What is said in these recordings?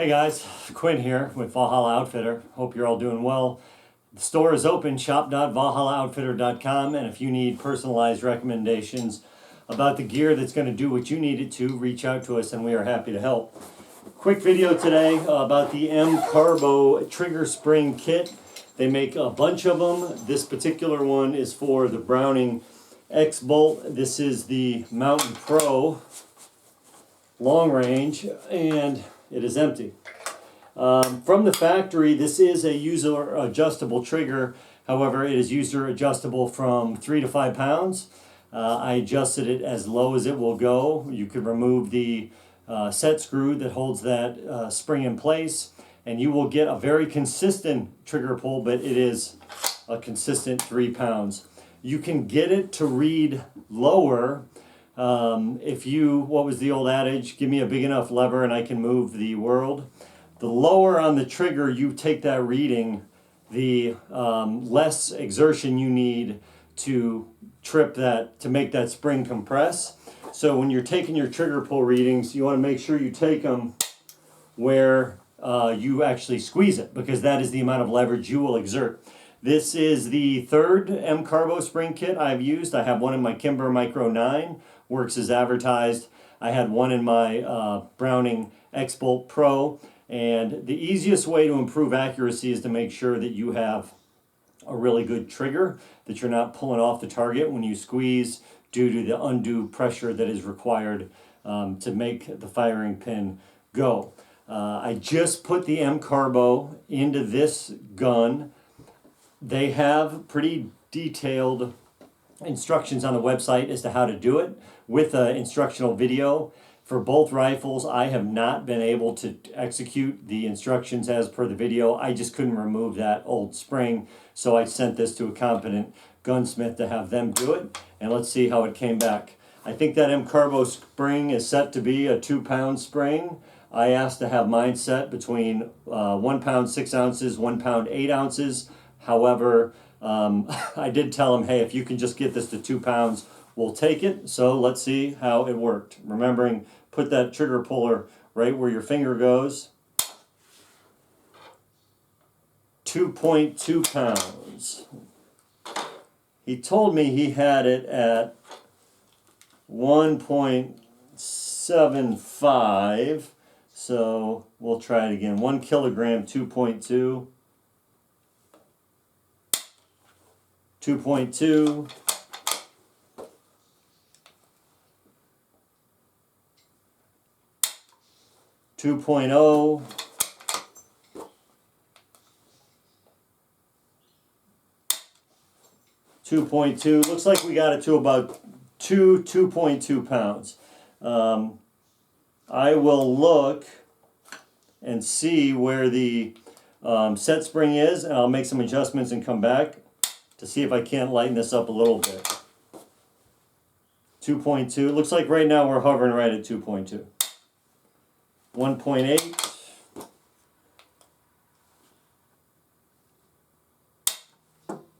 Hey guys, Quinn here with Valhalla Outfitter. Hope you're all doing well. The store is open, shop.valhallaoutfitter.com, and if you need personalized recommendations about the gear that's going to do what you need it to, reach out to us and we are happy to help. Quick video today about the M-Carbo Trigger Spring kit. They make a bunch of them. This particular one is for the Browning X-Bolt. This is the Mountain Pro long range, and it is empty. From the factory, this is a user adjustable trigger. However, it is user adjustable from 3 to 5 pounds. I adjusted it as low as it will go. You could remove the set screw that holds that spring in place, and you will get a very consistent trigger pull, but it is a consistent 3 pounds. You can get it to read lower. If you, what was the old adage, give me a big enough lever and I can move the world. The lower on the trigger you take that reading, the less exertion you need to trip that, to make that spring compress. So when you're taking your trigger pull readings, you want to make sure you take them where you actually squeeze it, because that is the amount of leverage you will exert. This is the third M-Carbo spring kit I've used. I have one in my Kimber Micro 9, works as advertised. I had one in my Browning X-Bolt Pro. And the easiest way to improve accuracy is to make sure that you have a really good trigger, that you're not pulling off the target when you squeeze due to the undue pressure that is required to make the firing pin go. I just put the M-Carbo into this gun. They have pretty detailed instructions on the website as to how to do it with an instructional video. For both rifles, I have not been able to execute the instructions as per the video. I just couldn't remove that old spring, so I sent this to a competent gunsmith to have them do it, and let's see how it came back. I think that M-Carbo spring is set to be a 2-pound spring. I asked to have mine set between 1 pound 6 ounces, 1 pound 8 ounces. However, I did tell him, hey, if you can just get this to 2 pounds, we'll take it. So let's see how it worked. Remembering, put that trigger puller right where your finger goes. 2.2 pounds. He told me he had it at 1.75. So we'll try it again. 1 kilogram, 2.2. 2.2. 2.0, 2.2. Looks like we got it to about 2.2 pounds. I will look and see where the set spring is, and I'll make some adjustments and come back to see if I can't lighten this up a little bit. 2.2. Looks like right now we're hovering right at 2.2. 1.8,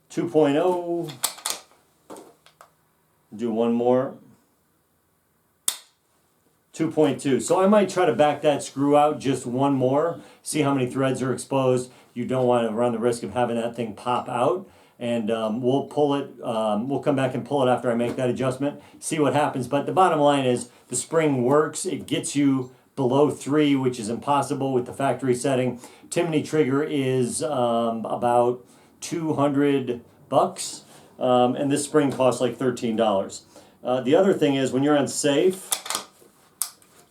2.0, do one more, 2.2. So I might try to back that screw out just one more, see how many threads are exposed. You don't want to run the risk of having that thing pop out. And we'll pull it, we'll come back and pull it after I make that adjustment, see what happens. But the bottom line is the spring works. It gets you below 3, which is impossible with the factory setting. Timney trigger is about $200, and this spring costs like $13. The other thing is, when you're on safe,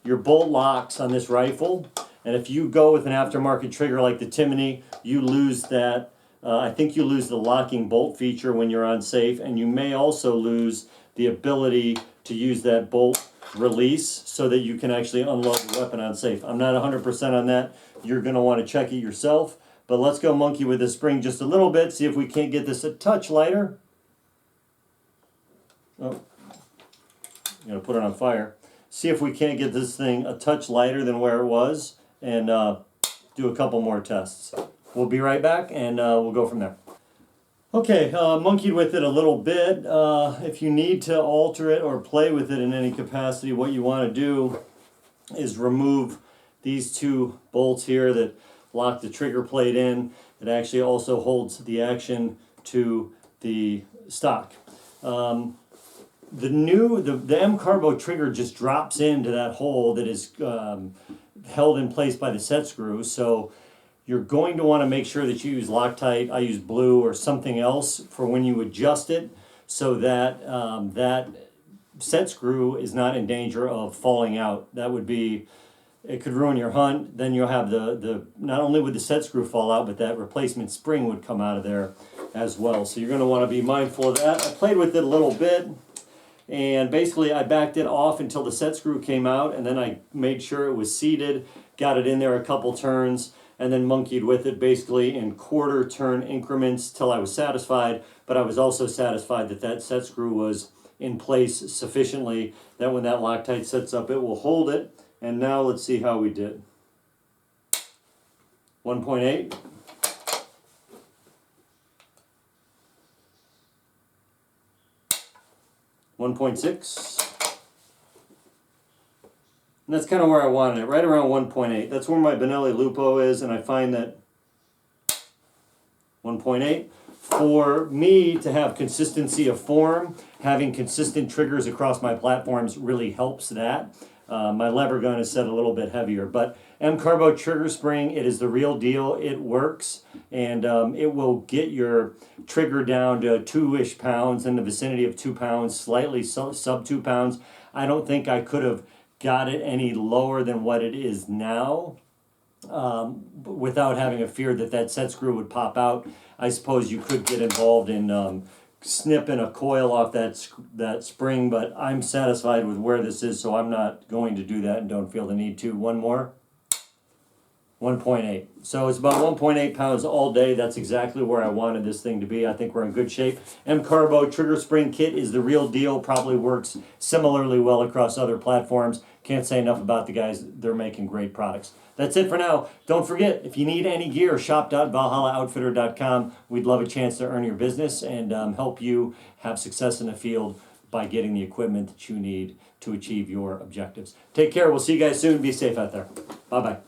your bolt locks on this rifle, and if you go with an aftermarket trigger like the Timney, you lose that. I think you lose the locking bolt feature when you're on safe, and you may also lose the ability to use that bolt release so that you can actually unload the weapon on safe. I'm not 100% on that. You're going to want to check it yourself. But let's go monkey with this spring just a little bit, see if we can't get this a touch lighter. Oh, I'm going to put it on fire. See if we can't get this thing a touch lighter than where it was, and do a couple more tests. We'll be right back, and we'll go from there. Okay, monkeyed with it a little bit. If you need to alter it or play with it in any capacity, what you want to do is remove these two bolts here that lock the trigger plate in. It actually also holds the action to the stock. The M-Carbo trigger just drops into that hole that is held in place by the set screw. So you're going to want to make sure that you use Loctite. I use blue or something else for when you adjust it, so that that set screw is not in danger of falling out. That would be, it could ruin your hunt. Then you'll have the not only would the set screw fall out, but that replacement spring would come out of there as well. So you're going to want to be mindful of that. I played with it a little bit, and basically I backed it off until the set screw came out, and then I made sure it was seated, got it in there a couple turns, and then monkeyed with it basically in quarter turn increments till I was satisfied. But I was also satisfied that that set screw was in place sufficiently that when that Loctite sets up, it will hold it. And now let's see how we did. 1.8. 1.6. And that's kind of where I wanted it, right around 1.8. That's where my Benelli Lupo is, and I find that 1.8. For me to have consistency of form, having consistent triggers across my platforms really helps that. My lever gun is set a little bit heavier, but M-Carbo Trigger Spring, it is the real deal. It works, and it will get your trigger down to 2-ish pounds, in the vicinity of 2 pounds, slightly sub 2 pounds. I don't think I could have got it any lower than what it is now, without having a fear that that set screw would pop out. I suppose you could get involved in snipping a coil off that spring, but I'm satisfied with where this is, so I'm not going to do that and don't feel the need to. One more. 1.8. So it's about 1.8 pounds all day. That's exactly where I wanted this thing to be. I think we're in good shape. M-Carbo Trigger Spring Kit is the real deal. Probably works similarly well across other platforms. Can't say enough about the guys. They're making great products. That's it for now. Don't forget, if you need any gear, shop.valhallaoutfitter.com. We'd love a chance to earn your business and help you have success in the field by getting the equipment that you need to achieve your objectives. Take care. We'll see you guys soon. Be safe out there. Bye-bye.